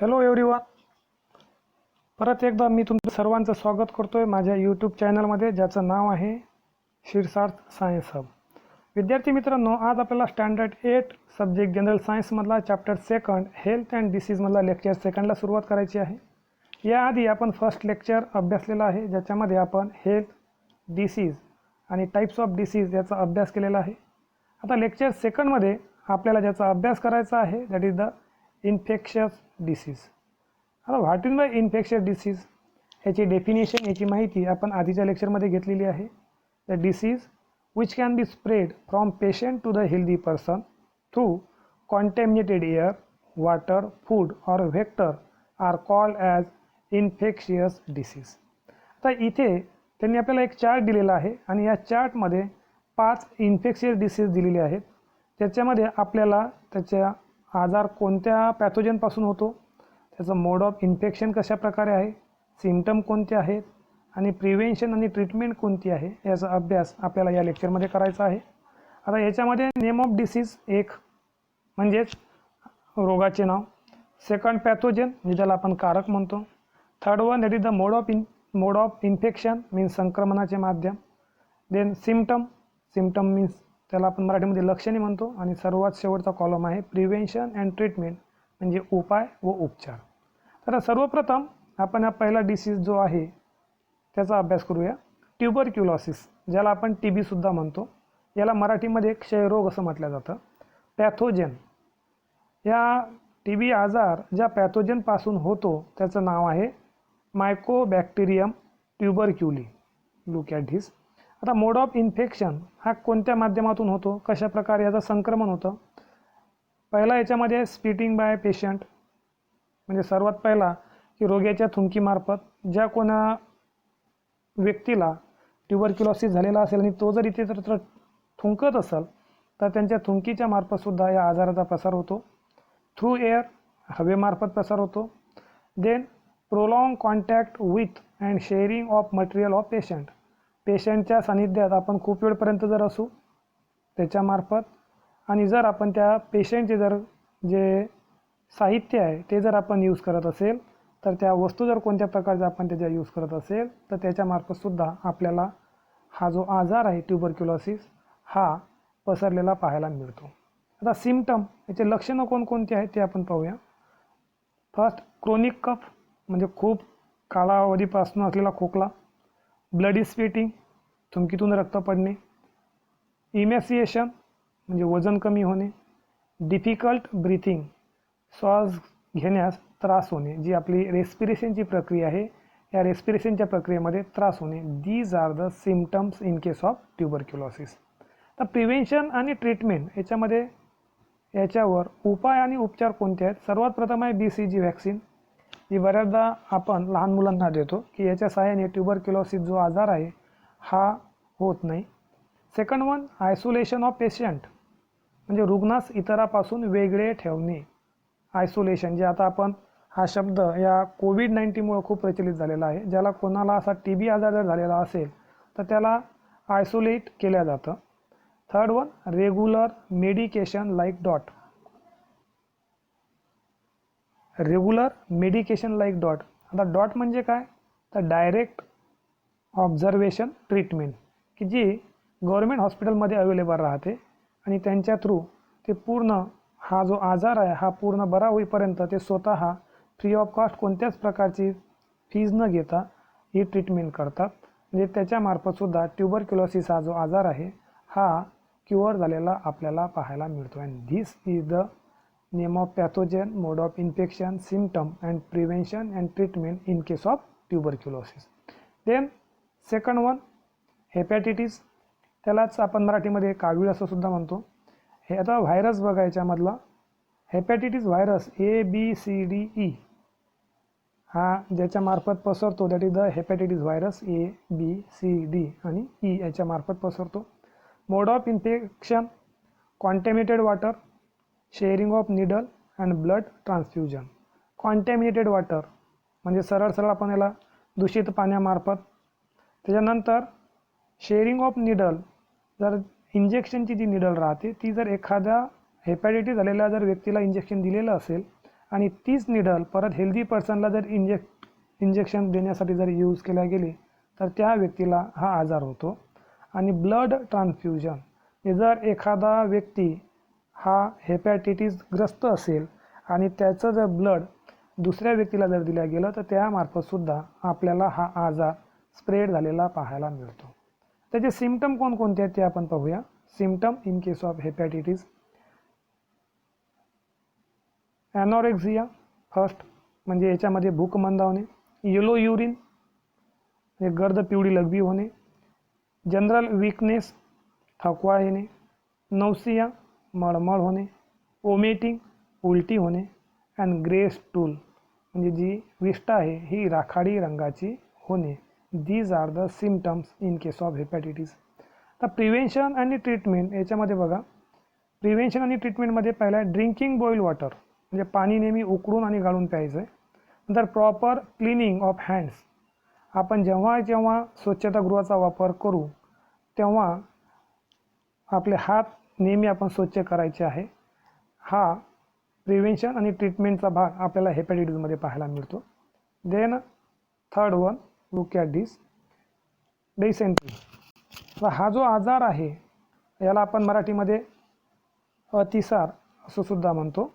Hello everyone. परत एकदा मी तुमचं सर्वांचं स्वागत करतोय माझ्या यूट्यूब चॅनलमध्ये, ज्याचं नाव आहे शिरसार्थ सायन्स हब. विद्यार्थी मित्रांनो, आज आपल्याला स्टँडर्ड 8 सब्जेक्ट जनरल सायन्समधला चॅप्टर 2 हेल्थ अँड डिसीजमधला लेक्चर 2ला सुरुवात करायची आहे. याआधी आपण फर्स्ट लेक्चर अभ्यासलेला आहे, ज्याच्यामध्ये आपण हेल्थ, डिसीज आणि टाईप्स ऑफ डिसीज याचा अभ्यास केलेला आहे. आता लेक्चर 2मध्ये आपल्याला ज्याचा अभ्यास करायचा आहे that is the infectious disease. आता what is the infectious disease, याची डेफिनेशन, याची माहिती आपण आधीच्या लेक्चरमध्ये घेतलेली आहे. The disease which can be spread from patient to the healthy person through contaminated air, water, food or vector are called as infectious disease. आता इथे त्यांनी आपल्याला एक चार्ट दिलेला आहे आणि या चार्टमध्ये 5 इन्फेक्शियस डिसीज दिलेले आहेत. त्याच्यामध्ये आपल्याला त्याच्या आजार कोणत्या पॅथोजनपासून होतो, त्याचं मोड ऑफ इन्फेक्शन कशा प्रकारे आहे, सिम्पटम कोणते आहेत आणि प्रिव्हेन्शन आणि ट्रीटमेंट कोणती आहे, याचा अभ्यास आपल्याला या लेक्चरमध्ये करायचा आहे. आता याच्यामध्ये नेम ऑफ डिसीज, एक म्हणजेच रोगाचे नाव, सेकंड पॅथोजन म्हणजे ज्याला आपण कारक म्हणतो, third one that is the mode of infection means संक्रमणाचे माध्यम, देन सिम्पटम मीन्स त्याला आपण मराठीमध्ये लक्षणे म्हणतो, आणि सर्वात शेवटचा कॉलम आहे प्रिव्हेन्शन अँड ट्रीटमेंट म्हणजे उपाय व उपचार. तर सर्वप्रथम आपण हा पहिला डिसीज जो आहे त्याचा अभ्यास करूया. ट्युबरक्युलोसिस, ज्याला आपण TB सुद्धा म्हणतो, याला मराठीमध्ये क्षयरोग असं म्हटलं जातं. पॅथोजन, या TB आजार ज्या पॅथोजनपासून होतो त्याचं नाव आहे mycobacterium tuberculi. Look at this. आता मोड ऑफ इन्फेक्शन हा कोणत्या माध्यमातून होतो, कशा प्रकारे याचं संक्रमण होतं. पहिला याच्यामध्ये स्पिटिंग बाय पेशंट, म्हणजे सर्वात पहिला की रोग्याच्या थुंकीमार्फत ज्या कोणा व्यक्तीला ट्युबरक्युलोसिस झालेला असेल आणि तो जर इथे जर थुंकत असेल तर त्यांच्या थुंकीच्या मार्फतसुद्धा या आजाराचा प्रसार होतो. थ्रू एअर, हवेमार्फत प्रसार होतो. Then prolong contact with and sharing of material of पेशंटच्या सानिध्यात आपण खूप वेळपर्यंत जर असू त्याच्यामार्फत, आणि जर आपण त्या पेशंटचे जर जे साहित्य आहे ते जर आपण यूज करत असेल, तर त्या वस्तू जर कोणत्या प्रकारच्या आपण त्याच्या यूज करत असेल तर त्याच्यामार्फतसुद्धा आपल्याला हा जो आजार आहे ट्युबरक्युलोसिस हा पसरलेला पाहायला मिळतो. आता सिम्पटम, याचे लक्षणं कोणकोणती आहेत ते आपण पाहूया. फर्स्ट, क्रोनिक कफ म्हणजे खूप कालावधीपासून असलेला खोकला. ब्लडी स्वेटिंग, थुंकीतून रक्त पडणे. इमॅसिएशन म्हणजे वजन कमी होणे. डिफिकल्ट ब्रीथिंग, श्वास घेण्यास त्रास होणे, जी आपली रेस्पिरेशनची प्रक्रिया आहे या रेस्पिरेशनच्या प्रक्रियेमध्ये त्रास होणे. These are the symptoms in case of tuberculosis. तर प्रिव्हेन्शन आणि ट्रीटमेंट याच्यावर उपाय आणि उपचार कोणते आहेत. सर्वात प्रथम आहे BCG व्हॅक्सिन, जी बऱ्याचदा आपण लहान मुलांना देतो की याच्या सहाय्याने ट्युबरक्युलोसिस जो आजार आहे हा होत नाही. Second one, isolation of patient म्हणजे रुग्णास इतरापासून वेगळे ठेवणे. आयसोलेशन, जे आता आपण हा शब्द या कोविड-19मुळे खूप प्रचलित झालेला आहे. ज्याला कोणाला असा TB आजार जर झालेला असेल तर त्याला आयसोलेट केल्या जातं. Third one, regular medication like dot. आता डॉट म्हणजे काय, तर डायरेक्ट ऑब्झर्वेशन ट्रीटमेंट, की जी गव्हर्मेंट हॉस्पिटलमध्ये अवेलेबल राहते आणि त्यांच्या थ्रू ते पूर्ण हा जो आजार आहे हा पूर्ण बरा होईपर्यंत ते स्वतः फ्री ऑफ कॉस्ट कोणत्याच प्रकारची फीज न घेता ही ट्रीटमेंट करतात. म्हणजे त्याच्यामार्फतसुद्धा ट्युबरक्युलोसिस हा जो आजार आहे हा क्युअर झालेला आपल्याला पाहायला मिळतो. And this is the name of pathogen, mode of infection, symptom and prevention and treatment in case of tuberculosis. Then second one, hepatitis, त्यालाच आपण मराठीमध्ये कावीळ असं सुद्धा म्हणतो. हे आता व्हायरस बघा, याच्यामधला हेपॅटिटिस व्हायरस ABCDE हा ज्याच्यामार्फत पसरतो that is the hepatitis virus ABCD आणि E याच्यामार्फत पसरतो. Mode of infection, contaminated water, sharing of needle and blood transfusion. Contaminated water म्हणजे सरळ आपण याला दूषित पाण्यामार्फत. त्याच्यानंतर शेअरिंग ऑफ निडल, जर इंजेक्शनची जी निडल राहते ती जर एखाद्या हेपॅटायटिस झालेल्या जर व्यक्तीला इंजेक्शन दिलेलं असेल आणि तीच निडल परत हेल्दी पर्सनला जर इंजेक्शन देण्यासाठी जर यूज केल्या गेली तर त्या व्यक्तीला हा आजार होतो. आणि ब्लड ट्रान्सफ्युजन, हे जर एखादा व्यक्ती हा हेपॅटायटिसग्रस्त असेल आणि त्याचं जर ब्लड दुसऱ्या व्यक्तीला जर दिलं गेलं तर त्यामार्फतसुद्धा आपल्याला हा आजार स्प्रेड झालेला पाहायला मिळतो. त्याचे सिम्पटम कोणकोणते आहेत ते आपण पाहूया. Symptom in case of hepatitis: anorexia first, म्हणजे याच्यामध्ये भूक मंदावणे, येलो युरिन म्हणजे गर्द पिवळी लघवी होणे, जनरल वीकनेस थकवा येणे, नौसिया मळमळ होणे, ओमेटिंग उलटी होणे, अँड ग्रे स्टूल म्हणजे जी विष्ठा आहे ही राखाडी रंगाची होणे. These are the symptoms in case of hepatitis. तर प्रिव्हेन्शन आणि ट्रीटमेंट याच्यामध्ये बघा, प्रिव्हेन्शन आणि ट्रीटमेंटमध्ये पहिला ड्रिंकिंग बॉईल वॉटर म्हणजे पाणी नेहमी उकळून आणि गाळून प्यायचं आहे. नंतर प्रॉपर क्लिनिंग ऑफ हँड्स, आपण जेव्हा जेव्हा स्वच्छतागृहाचा वापर करू तेव्हा आपले हात नेहमी आपण स्वच्छ करायचे आहे. हा प्रिव्हेन्शन आणि ट्रीटमेंटचा भाग आपल्याला हेपॅटायटिसमध्ये पाहायला मिळतो. Then third one, look at this dysentery. हा जो आजार आहे याला आपण मराठीमध्ये अतिसार असं सुद्धा म्हणतो.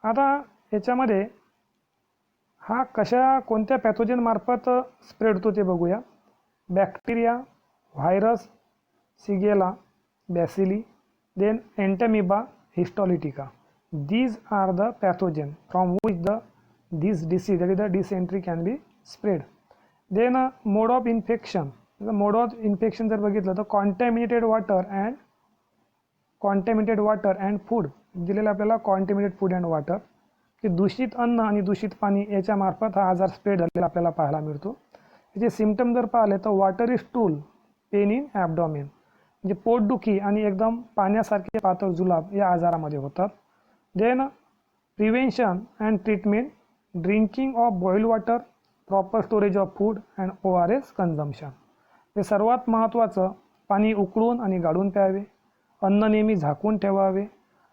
आता याच्यामध्ये हा कोणत्या पॅथोजनमार्फत स्प्रेड होतो ते बघूया. Bacteria, virus, shigella, bacilli, then entamoeba histolytica. These are the pathogen from which this disease, that is the dysentery, can be spread. Then mode of infection. The mode of infection जर बघितलं तर contaminated water and food दिलेलं आपल्याला contaminated food and water, की दूषित अन्न आणि दूषित पाणी याच्यामार्फत हा आजार स्प्रेड झालेला आपल्याला पाहायला मिळतो. याचे सिम्पटम जर पाहिले तर वॉटरी स्टूल, पेन इन ॲबडॉमेन म्हणजे पोटदुखी आणि एकदम पाण्यासारखे पातळ जुलाब या आजारामध्ये होतात. Then prevention and treatment: drinking of boiled water, proper storage of food and ORS consumption. हे सर्वात महत्त्वाचं, पाणी उकळून आणि गाळून प्यावे, अन्न नेहमी झाकून ठेवावे,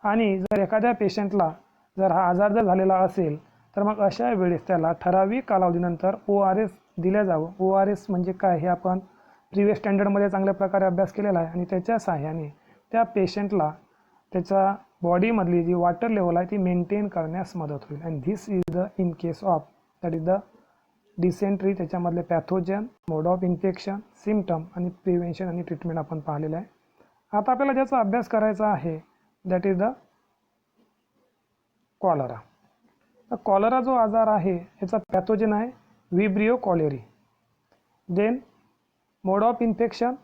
आणि जर एखाद्या पेशंटला जर हा आजार जर झालेला असेल तर मग अशा वेळेस त्याला ठराविक कालावधीनंतर ORS दिल्या जावं. ORS म्हणजे काय हे आपण प्रिव्हियस स्टँडर्डमध्ये चांगल्या प्रकारे अभ्यास केलेला आहे आणि त्याच्या सहाय्याने त्या पेशंटला त्याच्या बॉडीमधली जी वॉटर लेवल आहे ती मेंटेन करण्यास मदत होईल. And this is the in case of that is the dysentery. त्याच्यामधले pathogen, mode of infection, symptom आणि प्रिव्हेन्शन आणि ट्रीटमेंट आपण पाहिलेलं आहे. आता आपल्याला ज्याचा अभ्यास करायचा आहे दॅट इज द कॉलरा. तर कॉलरा जो आजार आहे याचा पॅथोजन आहे vibrio cholerae. Then mode of infection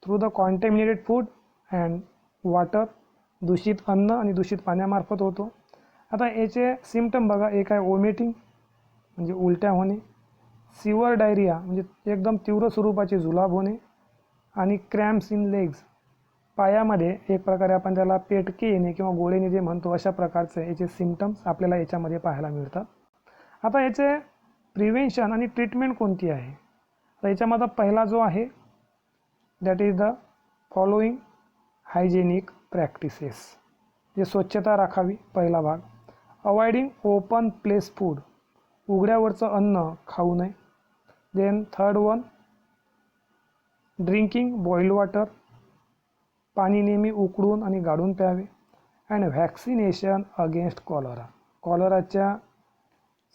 through the contaminated food and water, दूषित अन्न आणि दूषित पाण्यामार्फत होतो. आता याचे सिम्पटम बघा, एक आहे ओमेटिंग म्हणजे उलट्या होणे, सिवर डायरिया म्हणजे एकदम तीव्र स्वरूपाचे जुलाब होणे, आणि क्रॅम्प्स इन लेग्स, पायामध्ये एक प्रकारे आपण त्याला पेटके येणे किंवा गोळेने जे म्हणतो अशा प्रकारचे याचे सिम्पटम्स आपल्याला याच्यामध्ये पाहायला मिळतात. आता याचे प्रिव्हेन्शन आणि ट्रीटमेंट कोणती आहे तर याच्यामध्ये पहिला जो आहे that is the following hygienic practices, जे स्वच्छता राखावी पहिला भाग. अवॉइडिंग ओपन प्लेस फूड, उघड्यावरचं अन्न खाऊ नये. Then third one, drinking boiled water, पाणी नेहमी उकळून आणि गाळून प्यावे. अँड व्हॅक्सिनेशन अगेन्स्ट कॉलरा, कॉलराच्या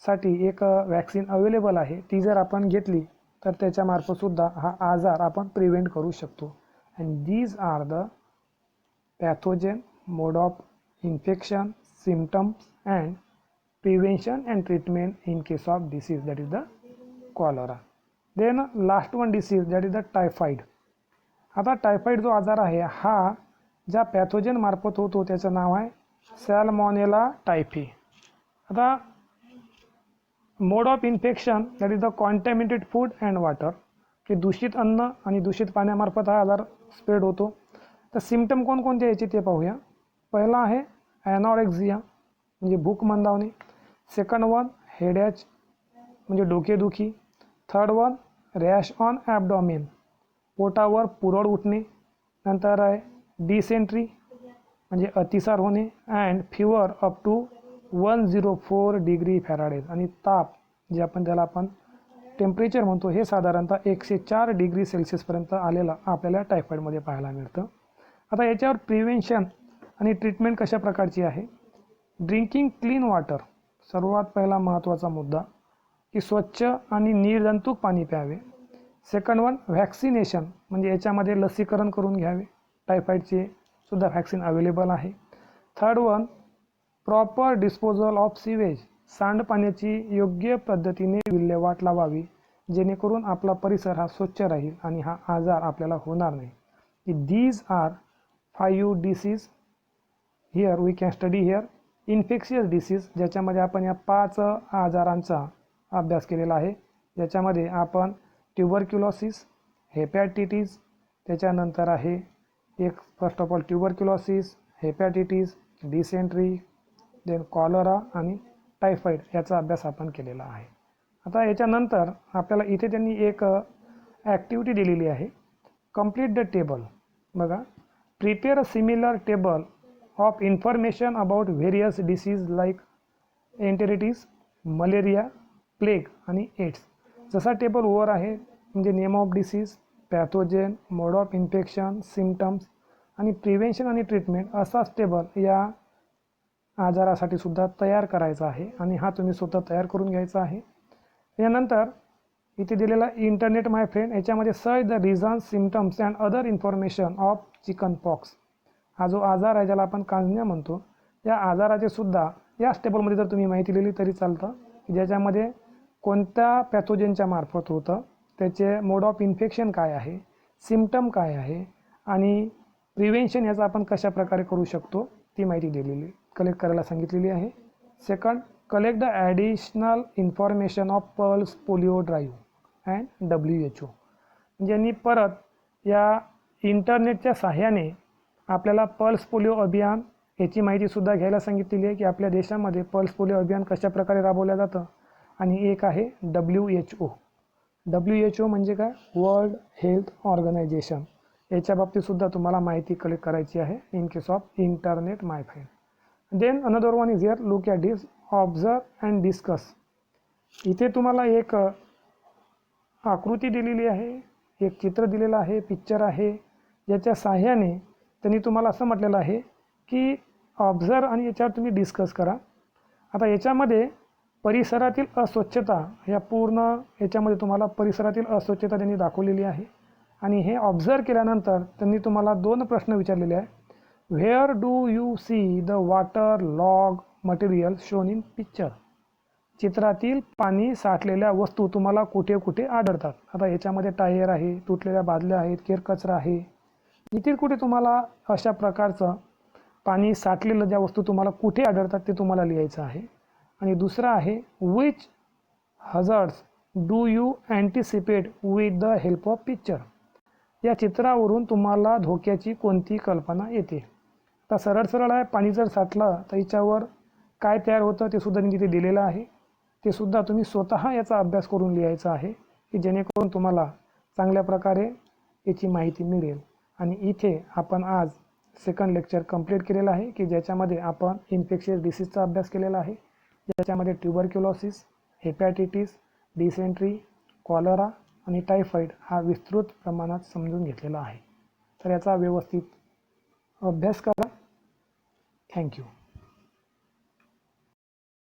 साठी एक वॅक्सिन अवेलेबल आहे, ती जर आपण घेतली तर त्याच्यामार्फतसुद्धा हा आजार आपण प्रिव्हेंट करू शकतो. And these are the pathogen, mode of infection, symptoms and prevention and treatment in case of disease that is the cholera. Then last one disease that is the typhoid. आता टायफॉइड जो आजार आहे हा ज्या pathogen मार्फत होतो त्याचं नाव आहे सॅल्मोनेला टायफी. आता mode of infection that is the contaminated food and water, की दूषित अन्न आणि दूषित पाण्यामार्फत हा आजार स्प्रेड होतो. तर सिम्पटम कोणकोणते याचे ते पाहूया. पहिला आहे ॲनॉरेक्झिया म्हणजे भूक मंदावणे. सेकंड वन हेडॅच म्हणजे डोकेदुखी. Third one rash on abdomen, पोटावर पुरळ उठणे. नंतर आहे डिसेंट्री म्हणजे अतिसार होणे. And fever up to 104 degree Fahrenheit आणि ताप जे आपण त्याला टेम्परेचर म्हणतो हे साधारणतः 104 डिग्री सेल्सिअसपर्यंत आलेलं आपल्याला टायफॉईडमध्ये पाहायला मिळतं. आता याच्यावर प्रिव्हेन्शन आणि ट्रीटमेंट कशा प्रकारची आहे. ड्रिंकिंग क्लीन वॉटर सर्वात पहिला महत्त्वाचा मुद्दा की स्वच्छ आणि निर्जंतुक पाणी प्यावे. सेकंड वन व्हॅक्सिनेशन म्हणजे याच्यामध्ये लसीकरण करून घ्यावे. टायफॉईडचे सुद्धा व्हॅक्सिन अवेलेबल आहे. Third one proper disposal of sewage सांडपाण्याची योग्य पद्धतीने विल्हेवाट लावावी जेणेकरून आपला परिसर हा स्वच्छ राहील आणि हा आजार आपल्याला होणार नाही. These are 5 disease here we can study here. Infectious disease ज्याच्यामध्ये आपण या 5 आजारांचा अभ्यास केलेला आहे. ज्याच्यामध्ये आपण ट्युबरक्युलोसिस, हेपॅटिटिस, त्याच्यानंतर आहे एक first of all tuberculosis, hepatitis, dysentery, then cholera आणि टायफॉईड याचा अभ्यास आपण केलेला आहे. आता याच्यानंतर आपल्याला इथे त्यांनी एक ॲक्टिव्हिटी दिलेली आहे. Complete the table. बघा, prepare a similar table of information about various disease like enteritis, malaria, plague आणि एड्स. जसा टेबल वर आहे म्हणजे name of disease, pathogen, mode of infection, symptoms आणि प्रिव्हेन्शन आणि ट्रीटमेंट असाच टेबल या आजारासाठी सुद्धा तयार करायचा आहे आणि हा तुम्ही स्वतः तयार करून घ्यायचा आहे. यानंतर इथे दिलेला इंटरनेट माय फ्रेंड याच्यामध्ये search the reasons, symptoms and other information of chicken pox. हा जो आजार आहे ज्याला आपण कांजण्या म्हणतो, या आजाराचे सुद्धा याच टेबलमध्ये जर तुम्ही माहिती लिहिली तरी चालतं. ज्याच्यामध्ये कोणत्या पॅथोजेनच्या मार्फत होतं, त्याचे मोड ऑफ इन्फेक्शन काय आहे, सिम्टम काय आहे आणि प्रिव्हेन्शन याचा आपण कशा प्रकारे करू शकतो ती माहिती दिलेली कलेक्ट करायला सांगितलेली आहे. Second, collect the additional information of pulse polio drive and WHO. ज्यांनी परत या इंटरनेटच्या सहाय्याने आपल्याला पल्स पोलिओ अभियान याची माहितीसुद्धा घ्यायला सांगितलेली आहे की आपल्या देशामध्ये पल्स पोलिओ अभियान कशा प्रकारे राबवलं जातं. आणि एक आहे WHO म्हणजे काय, वर्ल्ड हेल्थ ऑर्गनायझेशन. याच्या बाबतीतसुद्धा तुम्हाला माहिती कलेक्ट करायची आहे in case of internet my friend. Then another one is here, look at this, observe and discuss. इथे तुम्हाला एक आकृती दिलेली आहे, एक चित्र दिलेलं आहे, पिक्चर आहे, ज्याच्या सहाय्याने त्यांनी तुम्हाला असं म्हटलेलं आहे की ऑब्झर्व आणि याच्यावर तुम्ही डिस्कस करा. आता याच्यामध्ये परिसरातील अस्वच्छता या पूर्ण याच्यामध्ये तुम्हाला परिसरातील अस्वच्छता त्यांनी दाखवलेली आहे आणि हे ऑब्झर्व केल्यानंतर त्यांनी तुम्हाला 2 प्रश्न विचारलेले आहे. Where do you see the water log material shown in picture. चित्रातील पाणी साठलेल्या वस्तू तुम्हाला कुठे कुठे आढळतात. आता याच्यामध्ये टायर आहे, तुटलेल्या बादल्या आहेत, केरकचरा आहे. इथे कुठे तुम्हाला अशा प्रकारचं पाणी साठलेलं ज्या वस्तू तुम्हाला कुठे आढळतात ते तुम्हाला लिहायचं आहे. आणि दुसरा आहे, which hazards do you anticipate with the help of picture. या चित्रावरून तुम्हाला धोक्याची कोणती कल्पना येते. आता सरळ सरळ आहे, पाणी जर साठलं तर याच्यावर काय तयार होतं ते सुद्धा मी तिथे दिलेलं आहे. ते सुद्धा तुम्ही स्वतः याचा अभ्यास करून लिहायचा आहे की जेणेकरून तुम्हाला चांगल्या प्रकारे याची माहिती मिळेल. आणि इथे आपण आज सेकंड लेक्चर कंप्लीट केलेलं आहे की ज्याच्यामध्ये आपण इन्फेक्शियस डिसीजचा अभ्यास केलेला आहे. ज्याच्यामध्ये ट्युबरक्युलोसिस, हेपॅटिटिस, डिसेंट्री, कॉलरा आणि टायफॉईड हा विस्तृत प्रमाणात समजून घेतलेला आहे. तर याचा व्यवस्थित अभ्यास करा. थँक्यू.